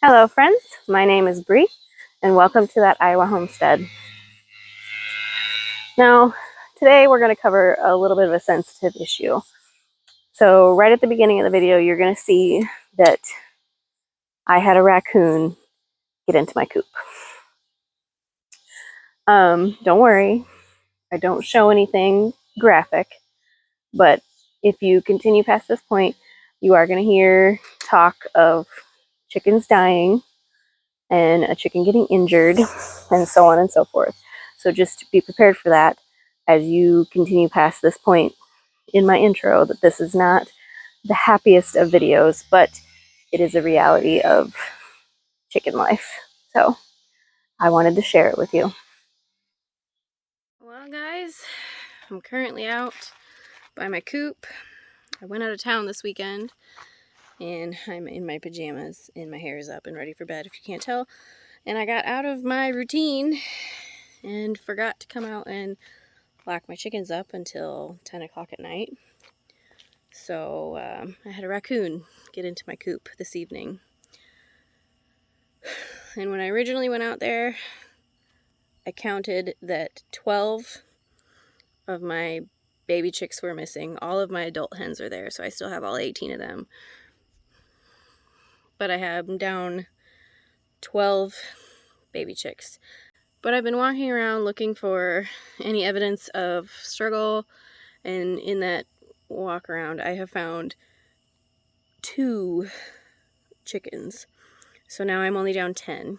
Hello friends, my name is Bree and welcome to That Iowa Homestead. Now, today we're going to cover a little bit of a sensitive issue. So right at the beginning of the video, you're going to see that I had a raccoon get into my coop. Don't worry, I don't show anything graphic, but if you continue past this point, you are going to hear talk of chickens dying and a chicken getting injured and so on and so forth. So just be prepared for that as you continue past this point in my intro, that this is not the happiest of videos, but it is a reality of chicken life. So I wanted to share it with you. Well guys, I'm currently out by my coop. I went out of town this weekend and I'm in my pajamas and my hair is up and ready for bed if you can't tell. And I got out of my routine and forgot to come out and lock my chickens up until 10 o'clock at night. So I had a raccoon get into my coop this evening. And when I originally went out there, I counted that 12 of my baby chicks were missing. All of my adult hens are there, so I still have all 18 of them. But I have down 12 baby chicks. But I've been walking around looking for any evidence of struggle, and in that walk around I have found 2 chickens. So now I'm only down 10.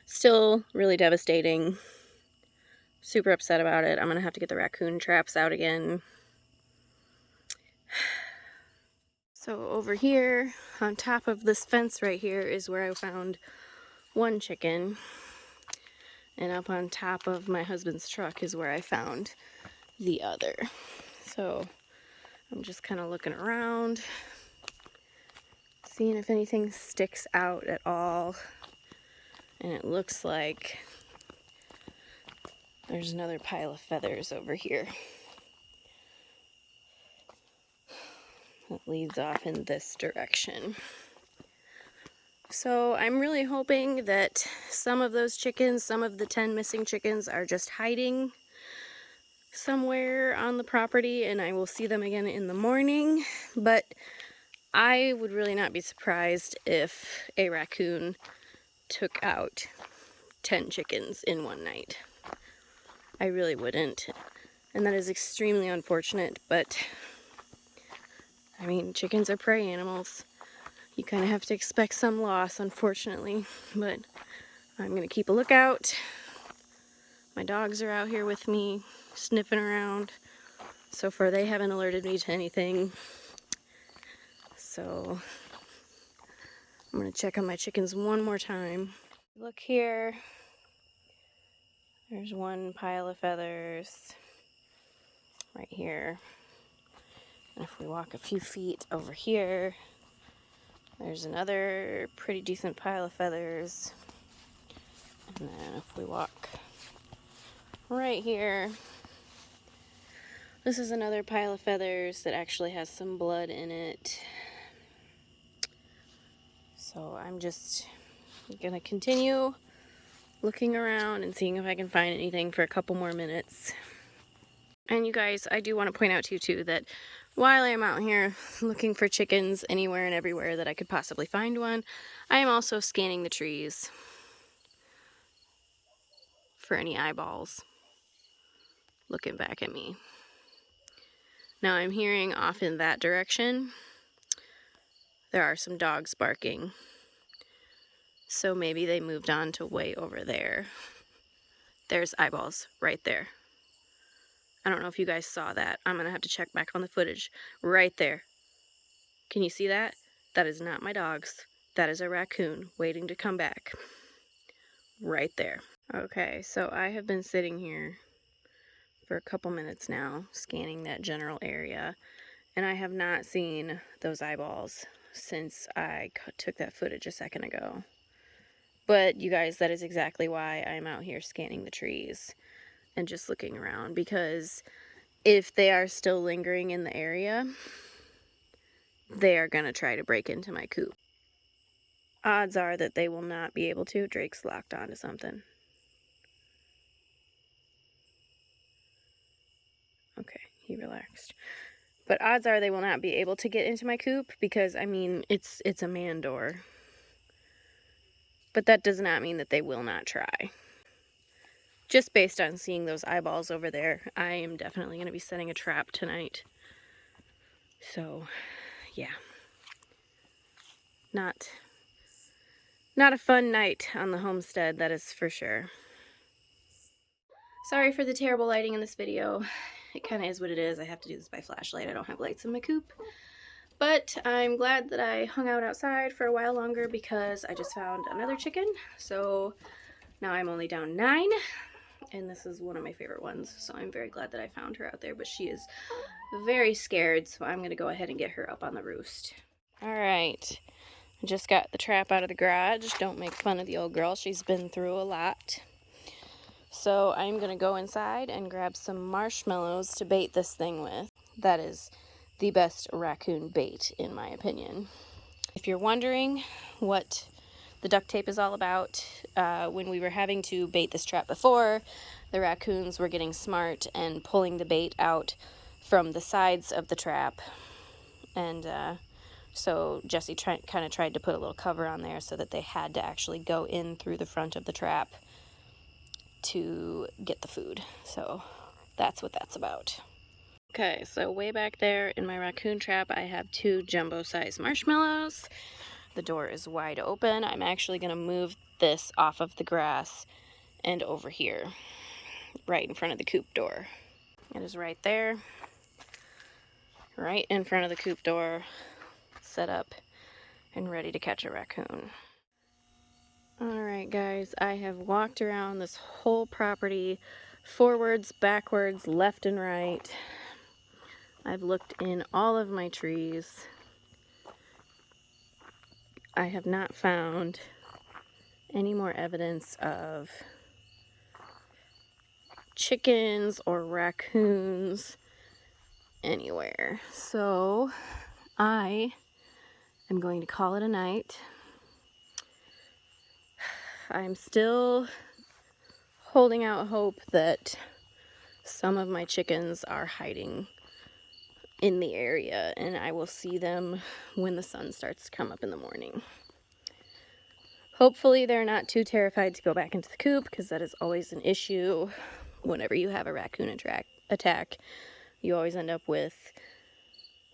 Still really devastating. Super upset about it. I'm gonna have to get the raccoon traps out again. So over here on top of this fence right here is where I found 1 chicken, and up on top of my husband's truck is where I found the other. So I'm just kind of looking around, seeing if anything sticks out at all, and it looks like there's another pile of feathers over here that leads off in this direction. So I'm really hoping that some of those chickens, some of the 10 missing chickens, are just hiding somewhere on the property and I will see them again in the morning. But I would really not be surprised if a raccoon took out 10 chickens in one night. I really wouldn't. And that is extremely unfortunate, but I mean, chickens are prey animals. You kind of have to expect some loss, unfortunately, but I'm going to keep a lookout. My dogs are out here with me, sniffing around. So far, they haven't alerted me to anything. So I'm going to check on my chickens one more time. Look here. There's 1 pile of feathers right here. And if we walk a few feet over here, there's another pretty decent pile of feathers. And then if we walk right here, this is another pile of feathers that actually has some blood in it. So I'm just gonna continue looking around and seeing if I can find anything for a couple more minutes. And you guys, I do want to point out to you too that while I am out here looking for chickens anywhere and everywhere that I could possibly find one, I am also scanning the trees for any eyeballs looking back at me. Now I'm hearing off in that direction, there are some dogs barking. So maybe they moved on to way over there. There's eyeballs right there. I don't know if you guys saw that. I'm gonna have to check back on the footage. Right there. Can you see that? That is not my dogs. That is a raccoon waiting to come back. Right there. Okay, so I have been sitting here for a couple minutes now, scanning that general area, and I have not seen those eyeballs since I took that footage a second ago. But you guys, that is exactly why I'm out here scanning the trees and just looking around, because if they are still lingering in the area, they are gonna try to break into my coop. Odds are that they will not be able to. Drake's locked onto something. Okay, he relaxed. But odds are they will not be able to get into my coop because, I mean, it's a man door. But that does not mean that they will not try. Just based on seeing those eyeballs over there, I am definitely going to be setting a trap tonight. So, yeah. Not a fun night on the homestead, that is for sure. Sorry for the terrible lighting in this video. It kind of is what it is. I have to do this by flashlight. I don't have lights in my coop. But I'm glad that I hung out outside for a while longer because I just found another chicken. So now I'm only down 9. And this is one of my favorite ones. So I'm very glad that I found her out there. But she is very scared. So I'm going to go ahead and get her up on the roost. Alright. I just got the trap out of the garage. Don't make fun of the old girl. She's been through a lot. So I'm going to go inside and grab some marshmallows to bait this thing with. That is the best raccoon bait, in my opinion. If you're wondering what the duct tape is all about, when we were having to bait this trap before, the raccoons were getting smart and pulling the bait out from the sides of the trap. And so Jesse kind of tried to put a little cover on there so that they had to actually go in through the front of the trap to get the food. So that's what that's about. Okay, so way back there in my raccoon trap, I have 2 jumbo-sized marshmallows. The door is wide open. I'm actually going to move this off of the grass and over here, right in front of the coop door. It is right there, right in front of the coop door, set up and ready to catch a raccoon. Alright guys, I have walked around this whole property, forwards, backwards, left and right. I've looked in all of my trees. I have not found any more evidence of chickens or raccoons anywhere. So I am going to call it a night. I'm still holding out hope that some of my chickens are hiding in the area and I will see them when the sun starts to come up in the morning. Hopefully they're not too terrified to go back into the coop, because that is always an issue whenever you have a raccoon attack. You always end up with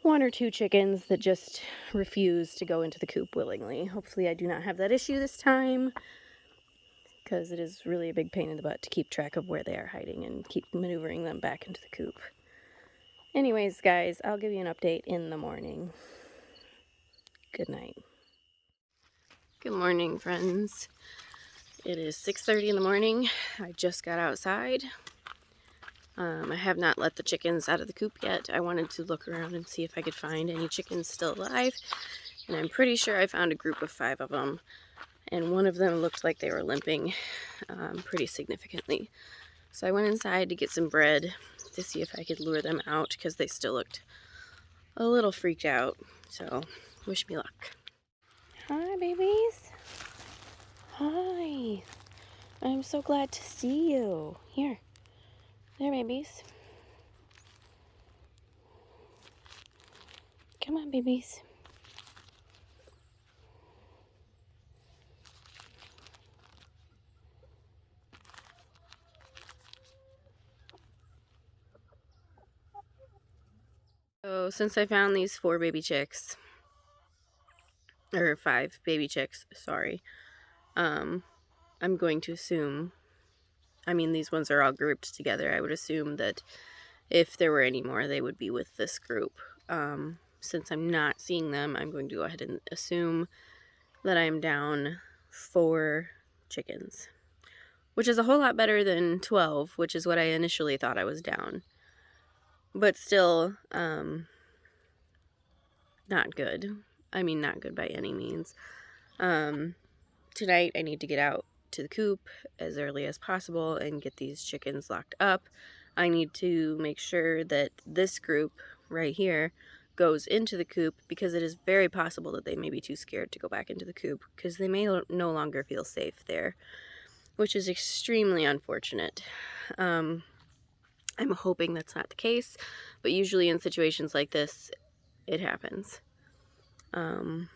1 or 2 chickens that just refuse to go into the coop willingly. Hopefully I do not have that issue this time, because it is really a big pain in the butt to keep track of where they are hiding and keep maneuvering them back into the coop. Anyways, guys, I'll give you an update in the morning. Good night. Good morning, friends. It is 6:30 in the morning. I just got outside. I have not let the chickens out of the coop yet. I wanted to look around and see if I could find any chickens still alive. And I'm pretty sure I found a group of 5 of them. And one of them looked like they were limping pretty significantly. So I went inside to get some bread to see if I could lure them out, because they still looked a little freaked out. So wish me luck. Hi, babies. Hi. I'm so glad to see you. Here. There, babies. Come on, babies. So since I found these 4 baby chicks, or 5 baby chicks, sorry, I'm going to assume, I mean, these ones are all grouped together. I would assume that if there were any more, they would be with this group. Since I'm not seeing them, I'm going to go ahead and assume that I'm down 4 chickens, which is a whole lot better than 12, which is what I initially thought I was down. But still, not good. I mean, not good by any means. Tonight I need to get out to the coop as early as possible and get these chickens locked up. I need to make sure that this group right here goes into the coop, because it is very possible that they may be too scared to go back into the coop because they may no longer feel safe there, which is extremely unfortunate. I'm hoping that's not the case, but usually in situations like this, it happens. I'm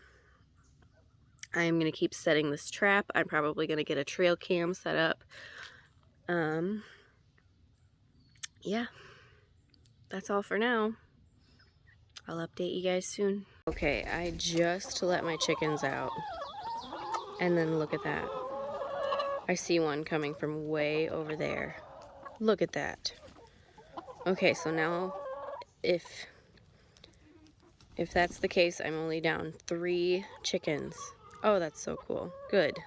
going to keep setting this trap. I'm probably going to get a trail cam set up. Yeah, that's all for now. I'll update you guys soon. Okay, I just let my chickens out. And then look at that. I see one coming from way over there. Look at that. Okay, so now if that's the case, I'm only down 3 chickens. Oh, that's so cool. Good.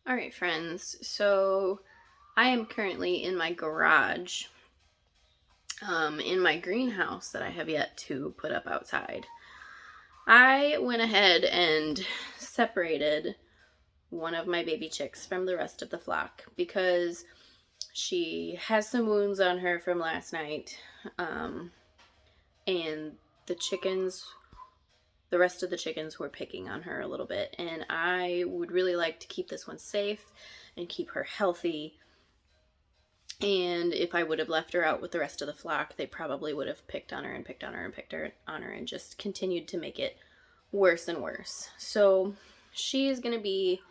Alright, friends, so I am currently in my garage, in my greenhouse that I have yet to put up outside. I went ahead and separated one of my baby chicks from the rest of the flock because she has some wounds on her from last night, and the rest of the chickens were picking on her a little bit, and I would really like to keep this one safe and keep her healthy. And if I would have left her out with the rest of the flock, they probably would have picked on her and picked on her and picked on her and just continued to make it worse and worse. So she is going to be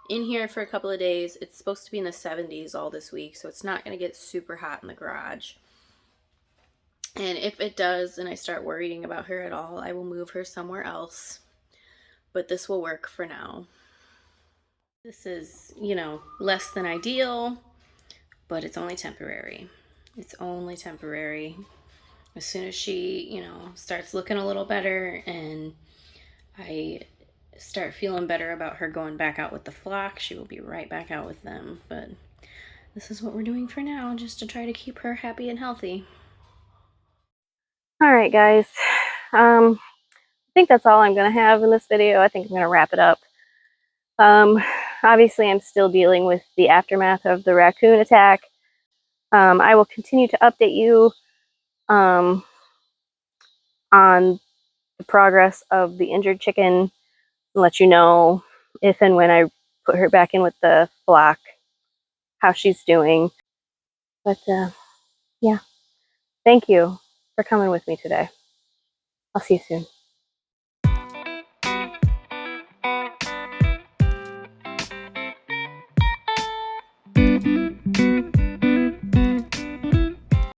in here for a couple of days. It's supposed to be in the 70s all this week, so it's not going to get super hot in the garage. And if it does and I start worrying about her at all, I will move her somewhere else. But this will work for now. This is, less than ideal, but it's only temporary. It's only temporary. As soon as she, starts looking a little better and I start feeling better about her going back out with the flock, she will be right back out with them. But this is what we're doing for now, just to try to keep her happy and healthy. All right, guys. I think that's all I'm going to have in this video. I think I'm going to wrap it up. Obviously, I'm still dealing with the aftermath of the raccoon attack. I will continue to update you on the progress of the injured chicken and let you know if and when I put her back in with the flock, how she's doing. But yeah, thank you for coming with me today. I'll see you soon.